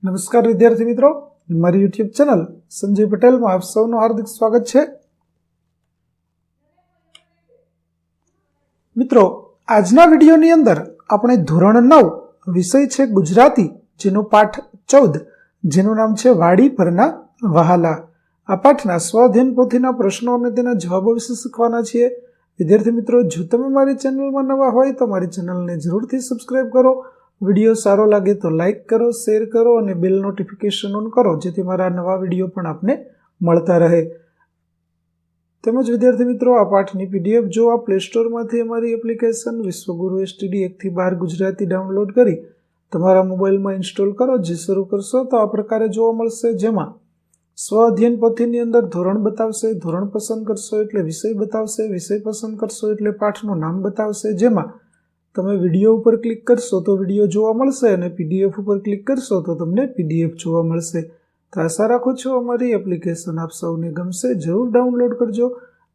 નમસ્કાર વિદ્યાર્થી મિત્રો, મારી યુટ્યુબ ચેનલ સંજય પટેલમાં આપ સૌનું હાર્દિક સ્વાગત છે. મિત્રો, આજના વિડીયોની અંદર આપણે ધોરણ 9 વિષય છે ગુજરાતી, જેનો પાઠ 14 જેનું નામ છે વાડી પરના વહાલા. આ પાઠના સ્વાધ્યાયન પોથીના પ્રશ્નો અને તેના જવાબો વિશે શીખવાના છીએ. વિદ્યાર્થી મિત્રો, જો તમે મારી ચેનલમાં નવા હોય તો મારી ચેનલને જરૂરથી સબસ્ક્રાઇબ કરો. વિડીયો સારો લાગે તો લાઇક કરો, શેર કરો અને બેલ નોટિફિકેશન ઓન કરો, જેથી મારા નવા વિડીયો પણ આપને મળતા રહે. તેમજ વિદ્યાર્થી મિત્રો, આ પાઠની પીડીએફ જોવા પ્લે સ્ટોરમાંથી અમારી એપ્લિકેશન વિશ્વગુરુ એસટીડી 1 થી 12 ગુજરાતી ડાઉનલોડ કરી તમારા મોબાઈલમાં ઇન્સ્ટોલ કરો. જે શરૂ કરશો તો આ પ્રકારે જોવા મળશે, જેમાં સ્વ અધ્યયન પોથીની અંદર ધોરણ બતાવશે, ધોરણ પસંદ કરશો એટલે વિષય બતાવશે, વિષય પસંદ કરશો એટલે પાઠનું નામ બતાવશે, જેમાં તમે વિડીયો ઉપર ક્લિક કરશો તો વિડીયો જોવા મળશે અને પીડીએફ ઉપર ક્લિક કરશો તો તમને પીડીએફ જોવા મળશે. તો આશા રાખું છું અમારી એપ્લિકેશન આપ સૌને ગમશે. જરૂર ડાઉનલોડ કરજો,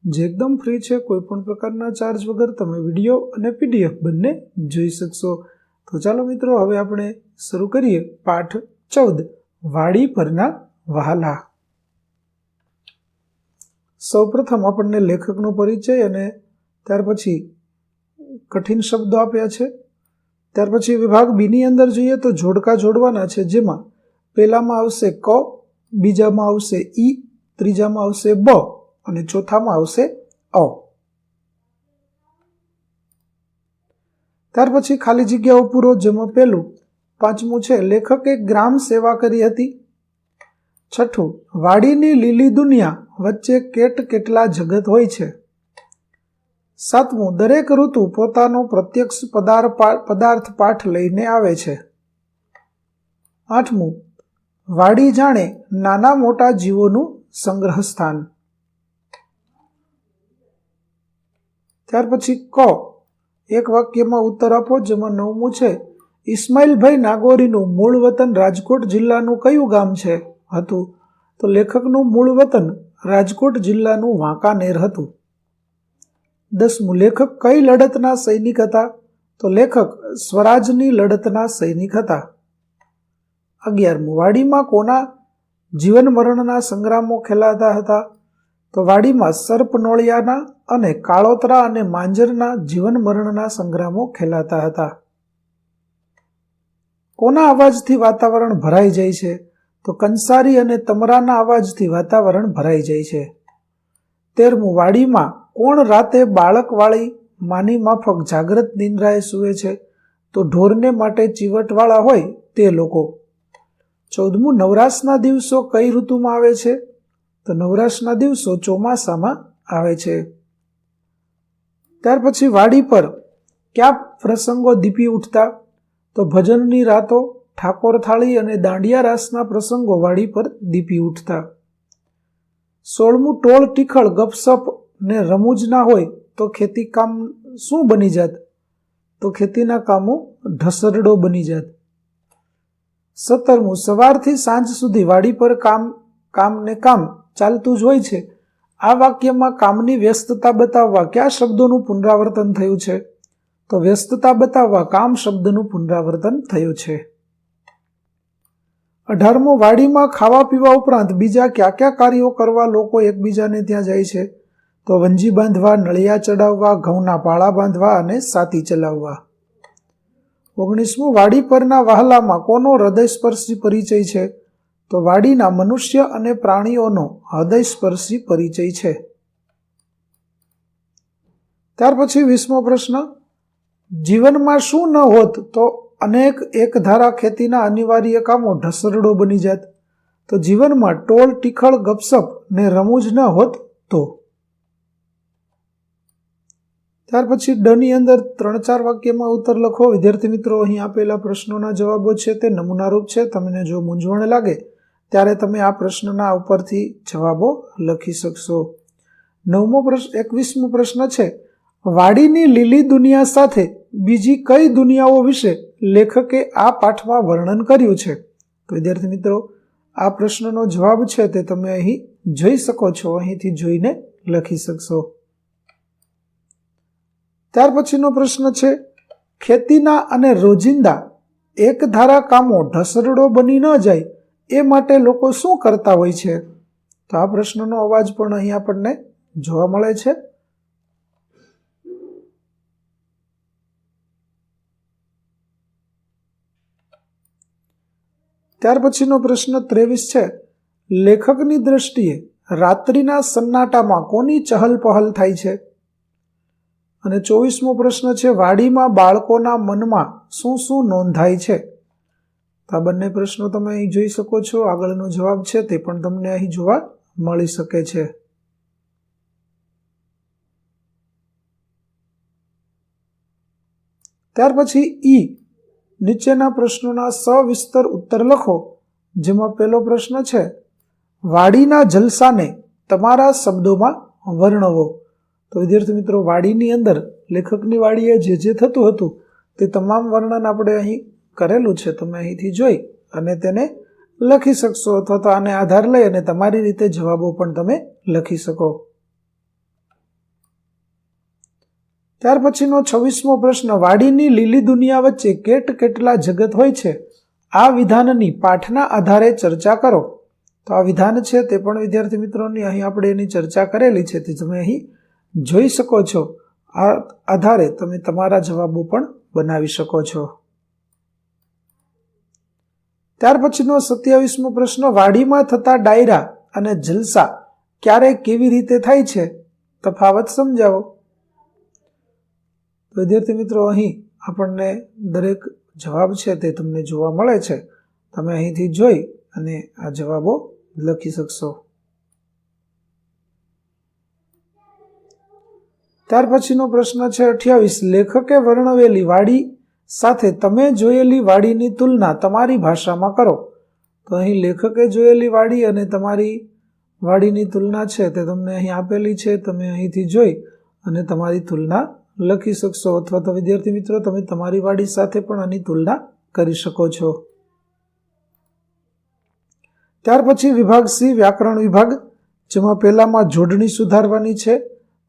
જે એકદમ ફ્રી છે. કોઈ પણ પ્રકારના ચાર્જ વગર તમે વિડીયો અને પીડીએફ બંને જોઈ શકશો. તો ચાલો મિત્રો, હવે આપણે શરૂ કરીએ પાઠ 14 વાડી પરના વહાલા. સૌપ્રથમ આપણને લેખકનો પરિચય અને ત્યાર પછી કઠિન શબ્દો આપ્યા છે. ત્યાર પછી વિભાગ બી ની અંદર જોઈએ તો જોડકા જોડવાના છે, જેમાં પહેલામાં આવશે ક, બીજામાં આવશે ઈ, ત્રીજામાં આવશે બ અને ચોથામાં આવશે અ. ત્યાર પછી ખાલી જગ્યાઓ પૂરો, જેમાં પહેલું પાંચમું છે લેખકે ગ્રામ સેવા કરી હતી. છઠ્ઠું, વાડીની લીલી દુનિયા વચ્ચે કેટલા જગત હોય છે. સાતમું, દરેક ઋતુ પોતાનો પ્રત્યક્ષ પદાર્થ પાઠ લઈને આવે છે. આઠમું, વાડી જાણે નાના મોટા જીવોનું સંગ્રહ સ્થાન. ત્યાર પછી ક, એક વાક્યમાં ઉત્તર આપો, જેમાં નવમું છે ઇસ્માઇલભાઈ નાગોરીનું મૂળ વતન રાજકોટ જિલ્લાનું કયું ગામ છે હતું. તો લેખકનું મૂળ વતન રાજકોટ જિલ્લાનું વાંકાનેર હતું. 10મું, લેખક કઈ લડતના સૈનિક હતા. તો લેખક સ્વરાજની લડતના સૈનિક હતા. 11મું, વાડીમાં કોના જીવન મરણના સંગ્રામો ખેલાતા હતા. તો વાડીમાં સર્પનોળિયાના અને કાળોતરા અને માંજરના જીવન મરણના સંગ્રામો ખેલાતા હતા. કોના અવાજથી વાતાવરણ ભરાઈ જાય છે. તો કંસારી અને તમરાના અવાજથી વાતાવરણ ભરાઈ જાય છે. 13મું, વાડીમાં કોણ રાતે બાળકવાળી માની માફક જાગ્રત નિંદ્રાએ સૂવે છે. તો ઢોરને માટે ચીવટવાળા હોય તે લોકો. 14મું, નવરાશના દિવસો કઈ ઋતુમાં આવે છે. તો નવરાશના દિવસો ચોમાસામાં આવે છે. ત્યાર પછી વાડી પર કયા પ્રસંગો દીપી ઉઠતા. તો ભજનની રાતો, ઠાકોર થાળી અને દાંડિયા રાસના પ્રસંગો વાડી પર દીપી ઉઠતા. 16મું, ટોળ ટીખળ ગપસપ ને રમૂજ ના હોય તો ખેતી કામ શું બની જાત. તો ખેતીના કામો ઢસરડો બની જાત. 17મું, સવારથી સાંજ સુધી વાડી પર કામ ચાલતું જ હોય છે. આ વાક્યમાં કામની વ્યસ્તતા બતાવવા કયા શબ્દોનું પુનરાવર્તન થયું છે. તો વ્યસ્તતા બતાવવા કામ શબ્દનું પુનરાવર્તન થયું છે. 18મું, વાડીમાં ખાવા પીવા ઉપરાંત બીજા કયા કાર્યો કરવા લોકો એકબીજાને ત્યાં જાય છે. તો વંજી બાંધવા, નળિયા ચડાવવા, ઘઉંના પાળા બાંધવા અને સાતી ચલાવવા. 19મું, વાડી પરના વહાલામાં કોનો હૃદયસ્પર્શી પરિચય છે. તો વાડીના મનુષ્ય અને પ્રાણીઓનો હૃદયસ્પર્શી પરિચય છે. ત્યાર પછી 20મો પ્રશ્ન, જીવનમાં શું ન હોત તો અનેક એકધારા ખેતીના અનિવાર્ય કામો ઢસરડો બની જાત. તો જીવનમાં ટોળ ટીખળ ગપસપ ને રમૂજ ન હોત તો. ત્યાર પછી ડની અંદર 3-4 વાક્યમાં ઉત્તર લખો. વિદ્યાર્થી મિત્રો, અહીં આપેલા પ્રશ્નોના જવાબો છે તે નમૂનારૂપ છે. તમને જો મૂંઝવણ લાગે ત્યારે તમે આ પ્રશ્નના ઉપરથી જવાબો લખી શકશો. 21મો પ્રશ્ન છે, વાડીની લીલી દુનિયા સાથે બીજી કઈ દુનિયાઓ વિશે લેખકે આ પાઠમાં વર્ણન કર્યું છે. તો વિદ્યાર્થી મિત્રો, આ પ્રશ્નનો જવાબ છે તે તમે અહીં જોઈ શકો છો. અહીંથી જોઈને લખી શકશો. ત્યાર પછીનો પ્રશ્ન છે, ખેતીના અને રોજિંદા એક ધારા કામો ઢસરડો બની ન જાય એ માટે લોકો શું કરતા હોય છે? તો આ પ્રશ્નનો અવાજ પણ અહીં આપણને જોવા મળે છે. ત્યાર પછીનો પ્રશ્ન 23 છે. લેખકની દ્રષ્ટિએ રાત્રિના સન્નાટામાં કોની ચહલ પહલ થાય છે? અને 24મો પ્રશ્ન છે. વાડીમાં બાળકોના મનમાં શું શું નોંધાય છે? તો આ બંને પ્રશ્નો તમે અહીં જોઈ શકો છો. આગળનો જવાબ છે તે પણ તમને અહીં જોવા મળી શકે છે. ત્યાર પછી નીચેના પ્રશ્નોના સવિસ્તર ઉત્તર લખો. જેમાં પહેલો પ્રશ્ન છે, વાડીના જલસાને તમારા શબ્દોમાં વર્ણવો. તો વિદ્યાર્થી મિત્રો, વાડીની અંદર લેખકની વાડીએ જે થતું હતું તે તમામ વર્ણન આપણે અહીં કરેલું છે. તમે અહીંથી જોઈ અને તેને લખી શકશો, અથવા તો આને આધાર લઈ અને તમારી રીતે જવાબો પણ તમે લખી શકો. ત્યાર પછીનો 26મો પ્રશ્ન, વાડીની લીલી દુનિયા વચ્ચે કેટલા જગત હોય છે? આ વિધાનની પાઠના આધારે ચર્ચા કરો. તો આ વિધાન છે તે પણ વિદ્યાર્થી મિત્રોની અહીં આપણે એની ચર્ચા કરેલી છે, તે તમે અહીં જોઈ શકો છો. આ આધારે તમે તમારા જવાબો પણ બનાવી શકો છો. ત્યાર પછીનો 27મો પ્રશ્ન, વાડીમાં થતા ડાયરા અને જલસા ક્યારે કેવી રીતે થાય છે? તફાવત સમજાવો. વિદ્યાર્થી મિત્રો, અહીં આપણને દરેક જવાબ છે તે તમને જોવા મળે છે. તમે અહીંથી જોઈ અને આ જવાબો લખી શકશો. ત્યાર પછીનો પ્રશ્ન છે 28, લેખકે વર્ણવેલી વાડી સાથે તમે જોયેલી વાડીની તુલના તમારી ભાષામાં કરો. તો અહીં લેખકે જોયેલી વાડી અને તમારી વાડીની તુલના છે તે તમને અહીં આપેલી છે. તમે અહીંથી જોઈ અને તમારી તુલના લખી શકશો, અથવા તો વિદ્યાર્થી મિત્રો તમે તમારી વાડી સાથે પણ આની તુલના કરી શકો છો. ત્યાર પછી વિભાગ સી, વ્યાકરણ વિભાગ, જેમાં પહેલામાં જોડણી સુધારવાની છે.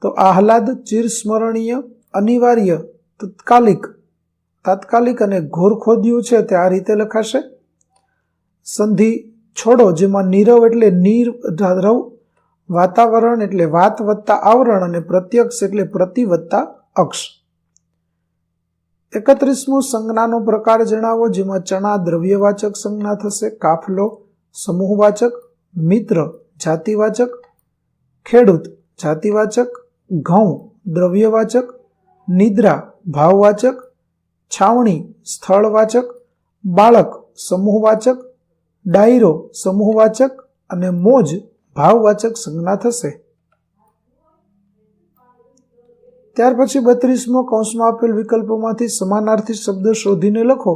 તો આહલાદ, ચિરસ્મરણીય, અનિવાર્ય, તાત્કાલિક અને ઘોર ખોદ્યું છે તે આ રીતે લખાશે. સંધિ છોડો, જેમાં નીરવ એટલે નીરવ, વાતાવરણ એટલે વાત વત્તા આવરણ, અને પ્રત્યક્ષ એટલે પ્રતિ વત્તા અક્ષ. 31મું, સંજ્ઞાનો પ્રકાર જણાવો, જેમાં ચણા દ્રવ્યવાચક સંજ્ઞા થશે, કાફલો સમૂહવાચક, મિત્ર જાતિવાચક, ખેડૂત જાતિવાચક, ઘઉં દ્રવ્યવાચક, નિદ્રા ભાવવાચક, છાવણી સ્થળવાચક, બાળક સમૂહવાચક, ડાયરો સમૂહવાચક અને મોજ ભાવવાચક સંજ્ઞા થશે. ત્યાર પછી 32મો, કૌંસમાં આપેલ વિકલ્પોમાંથી સમાનાર્થી શબ્દ શોધીને લખો,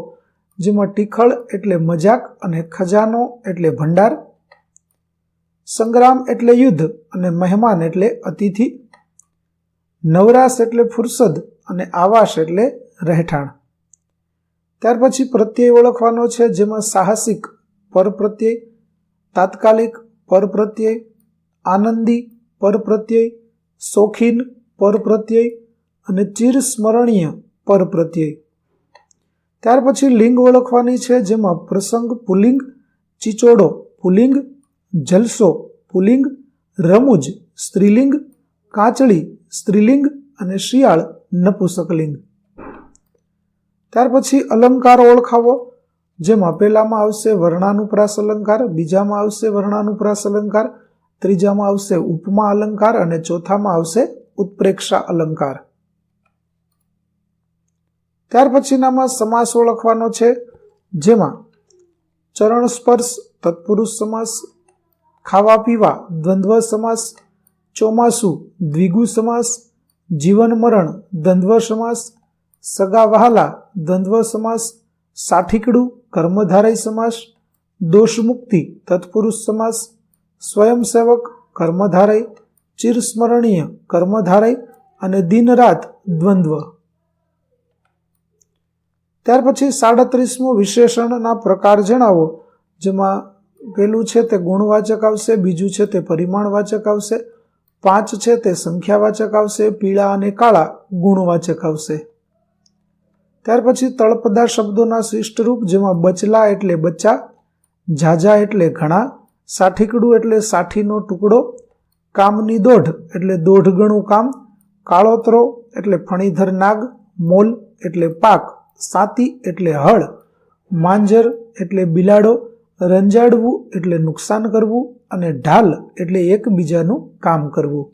જેમાં ટીખળ એટલે મજાક અને ખજાનો એટલે ભંડાર, સંગ્રામ એટલે યુદ્ધ અને મહેમાન એટલે અતિથિ, નવરાશ એટલે ફુરસદ અને આવાસ એટલે રહેઠાણ. ત્યાર પછી પ્રત્યય ઓળખવાનો છે, જેમાં સાહસિક પરપ્રત્યય, તાત્કાલિક પરપ્રત્યય, આનંદી પરપ્રત્યય, શોખીન પરપ્રત્યય અને ચિરસ્મરણીય પરપ્રત્યય. ત્યાર પછી લિંગ ઓળખવાની છે, જેમાં પ્રસંગ પુલ્લિંગ, ચિચોડો પુલ્લિંગ, જલસો પુલ્લિંગ, રમૂજ સ્ત્રીલિંગ, કાચળી સ્ત્રીલિંગ અને શિયાળ નપુંસકલિંગ. ત્યાર પછી અલંકારો ઓળખાવો, જેમાં પહેલામાં આવશે વર્ણાનુપ્રાસ અલંકાર, બીજામાં આવશે વર્ણાનુપ્રાસ અલંકાર, ત્રીજામાં આવશે ઉપમા અલંકાર અને ચોથામાં આવશે ઉત્પ્રેક્ષા અલંકાર. ત્યાર પછીનામાં સમાસ ઓળખવાનો છે, જેમાં ચરણ સ્પર્શ તત્પુરુષ સમાસ, ખાવા પીવા દ્વંદ્વ સમાસ, ચોમાસું દ્વિગુ સમાસ, જીવન મરણ દ્વંદ્વ સમાસ, સગા વહાલા દ્વંદ્વ સમાસ, સાઠીકડું કર્મધારય સમાસ, દોષમુક્તિ તત્પુરુષ સમાસ, સ્વયંસેવક કર્મધારય, ચિરસ્મરણીય કર્મધારય અને દિન રાત દ્વંદ્વ. ત્યાર પછી 37મો, વિશેષણના પ્રકાર જણાવો, જેમાં પહેલું છે તે ગુણવાચક આવશે, બીજું છે તે પરિમાણવાચક આવશે, 5 છે તે સંખ્યાવાચક આવશે, પીળા અને કાળા ગુણવાચક આવશે. ત્યાર પછી તળપદા શબ્દોના શિષ્ટ રૂપ, જેમાં બચલા એટલે બચ્ચા, ઝાઝા એટલે ઘણા, સાઠીકડું એટલે સાઠીનો ટુકડો, કામની દોઢ એટલે દોઢ ગણું કામ, કાળોતરો એટલે ફણીધર નાગ, મોલ એટલે પાક, સાતી એટલે હળ, માંજર એટલે બિલાડો, રંજાડવું એટલે નુકસાન કરવું અને ઢાલ એટલે એકબીજાનું કામ કરવું.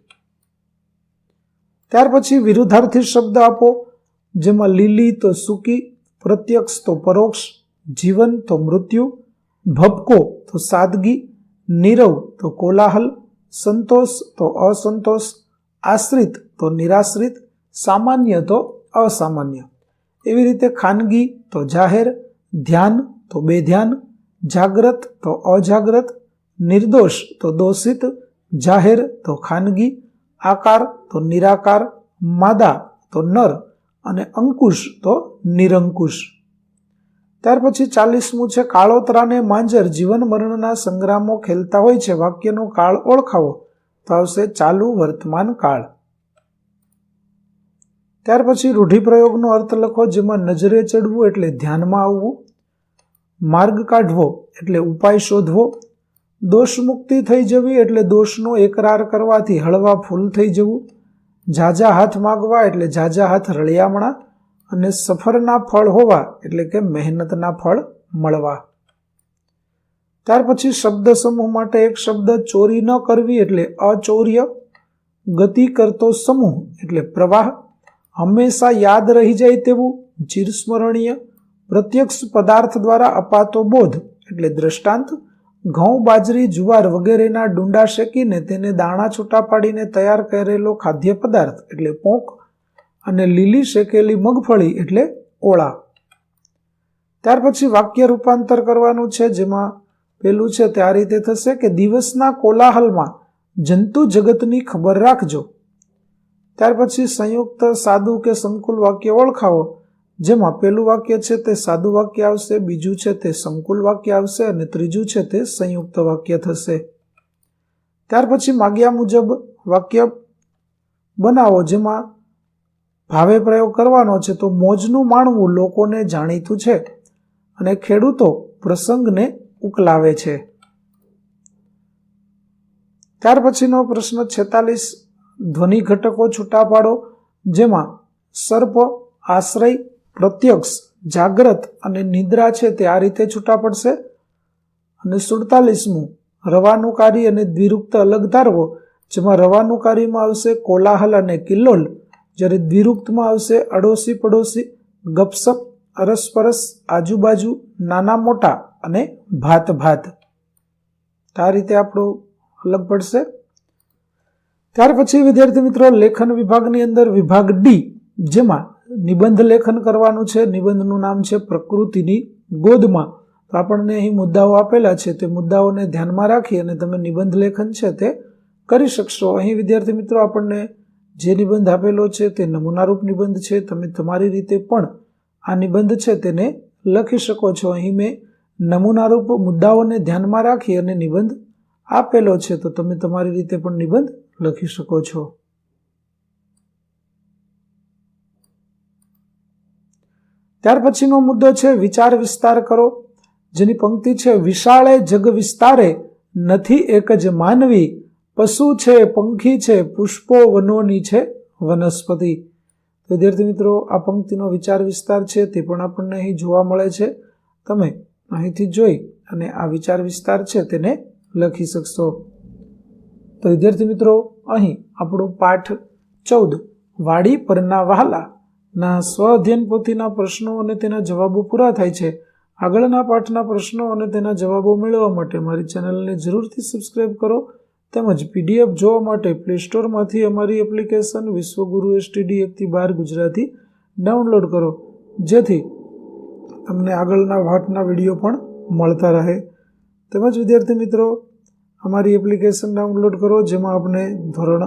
ત્યાર પછી વિરુદ્ધાર્થી શબ્દ આપો, જેમાં લીલી તો સૂકી, પ્રત્યક્ષ તો પરોક્ષ, જીવન તો મૃત્યુ, ભપકો તો સાદગી, નીરવ તો કોલાહલ, સંતોષ તો અસંતોષ, આશ્રિત તો નિરાશ્રિત, સામાન્ય તો અસામાન્ય. એવી રીતે ખાનગી તો જાહેર, ધ્યાન તો બેધ્યાન, જાગ્રત તો અજાગ્રત, નિર્દોષ તો દોષિત, જાહેર તો ખાનગી, આકાર તો નિરાકાર, માદા તો નર અને અંકુશ તો નિરંકુશ. ત્યાર પછી 40મું છે કાળોતરાને માંજર જીવન મરણના સંગ્રામો ખેલતા હોય છે. વાક્યનો કાળ ઓળખાવો, તો આવશે ચાલુ વર્તમાન કાળ. ત્યાર પછી રૂઢિપ્રયોગનો અર્થ લખો, જેમાં નજરે ચડવું એટલે ધ્યાનમાં આવવું, માર્ગ કાઢવો એટલે ઉપાય શોધવો, દોષ મુક્તિ થઈ જવી એટલે દોષનો એકરાર કરવાથી હળવા ફૂલ થઈ જવું, ઝાઝા હાથ માગવા એટલે ઝાઝા હાથ રળિયામણા અને સફરના ફળ હોવા એટલે કે મહેનતના ફળ મળવા. ત્યાર પછી શબ્દ સમૂહ માટે એક શબ્દ ચોરી ન કરવી એટલે અચૌર્ય, ગતિ કરતો સમૂહ એટલે પ્રવાહ, હંમેશા યાદ રહી જાય તેવું ચિરસ્મરણીય, પ્રત્યક્ષ પદાર્થ દ્વારા અપાતો બોધ એટલે દ્રષ્ટાંત, ઘઉં બાજરી જુવાર વગેરેના ડુંડા શેકીને તેને દાણા છૂટા પાડીને તૈયાર કરેલો ખાદ્ય પદાર્થ એટલે પોંક અને લીલી શેકેલી મગફળી એટલે ઓળા. ત્યાર પછી વાક્ય રૂપાંતર કરવાનું છે, જેમાં પેલું છે તે આ રીતે થશે કે દિવસના કોલાહલમાં જંતુ જગતની ખબર રાખજો. ત્યાર પછી સંયુક્ત સાદું કે સંકુલ વાક્ય ઓળખાવો, જેમાં પેલું વાક્ય છે તે સાદું વાક્ય આવશે, બીજું છે તે સંકુલ વાક્ય આવશે અને ત્રીજું છે તે સંયુક્ત વાક્ય થશે. ત્યાર પછી માગ્યા મુજબ વાક્ય બનાવો, જેમાં ભાવે પ્રયોગ કરવાનો છે. તો મોજનું માણવું લોકોને જાણીતું છે અને ખેડૂતો પ્રસંગને ઉકલાવે છે. ત્યાર પછીનો પ્રશ્ન 46, ધ્વનિ ઘટકો છૂટા પાડો, જેમાં સર્પ, આશ્રય, પ્રત્યક્ષ, જાગ્રત અને નિદ્રા છે તે આ રીતે છૂટા પડશે. અને 47મું રવાનુકારી અને દ્વિરુક્ત અલગ ધારવો, જેમાં રવાનુકારીમાં આવશે કોલાહલ અને કિલ્લોલ, જ્યારે દ્વિરુક્તમાં આવશે અડોશી પડોશી, ગપસપ, અરસપરસ, આજુબાજુ, નાના મોટા અને ભાત ભાત. આ રીતે આપણું અલગ પડશે. ત્યાર પછી વિદ્યાર્થી મિત્રો લેખન વિભાગની અંદર વિભાગ ડી, જેમાં નિબંધ લેખન કરવાનું છે. નિબંધનું નામ છે પ્રકૃતિની ગોદમાં. તો આપણને અહીં મુદ્દાઓ આપેલા છે, તે મુદ્દાઓને ધ્યાનમાં રાખી અને તમે નિબંધ લેખન છે તે કરી શકશો. અહીં વિદ્યાર્થી મિત્રો આપણને જે નિબંધ આપેલો છે તે નમૂનારૂપ નિબંધ છે. તમે તમારી રીતે પણ આ નિબંધ છે તેને લખી શકો છો. અહીં મેં નમૂનારૂપ મુદ્દાઓને ધ્યાનમાં રાખી અને નિબંધ આપેલો છે, તો તમે તમારી રીતે પણ નિબંધ લખી શકો છો. ત્યાર પછીનો મુદ્દો છે વિચાર વિસ્તાર કરો, જેની પંક્તિ છે વિશાળે જગ વિસ્તારે નથી એક જ માનવી, પશુ છે પંખી છે પુષ્પો વનોની છે વનસ્પતિ. વિદ્યાર્થી મિત્રો આ પંક્તિનો વિચાર વિસ્તાર છે તે પણ આપણને અહીં જોવા મળે છે. તમે અહીંથી જોઈ અને આ વિચાર વિસ્તાર છે તેને લખી શકશો. તો વિદ્યાર્થી મિત્રો અહીં આપણું પાઠ 14 વાડી પરના વહાલા ના સ્વ અધ્યયન પોથીના પ્રશ્નો અને તેના જવાબો પૂરા થાય છે. આગળના પાઠના પ્રશ્નો અને તેના જવાબો મેળવવા માટે મારી ચેનલને જરૂરથી સબસ્ક્રાઇબ કરો, તેમજ પીડીએફ જોવા માટે પ્લે સ્ટોરમાંથી અમારી એપ્લિકેશન વિશ્વગુરુ એસટીડી 1-12 ગુજરાતી ડાઉનલોડ કરો, જેથી તમને આગળના પાઠના વિડીયો પણ મળતા રહે. તેમજ વિદ્યાર્થી મિત્રો અમારી એપ્લિકેશન ડાઉનલોડ કરો, જેમાં આપણે ધોરણ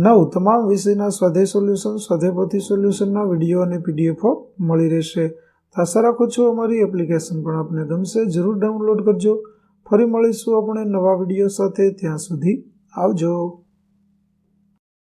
9 તમામ વિષયના સ્વાધ્યાય સોલ્યુશન, સ્વાધ્યાયપોથી સોલ્યુશનના વિડીયો અને પીડીએફો મળી રહેશે. આશા રાખું છું અમારી એપ્લિકેશન પણ આપને ગમશે. જરૂર ડાઉનલોડ કરજો. ફરી મળીશું આપણે નવા વિડીયો સાથે. ત્યાં સુધી આવજો.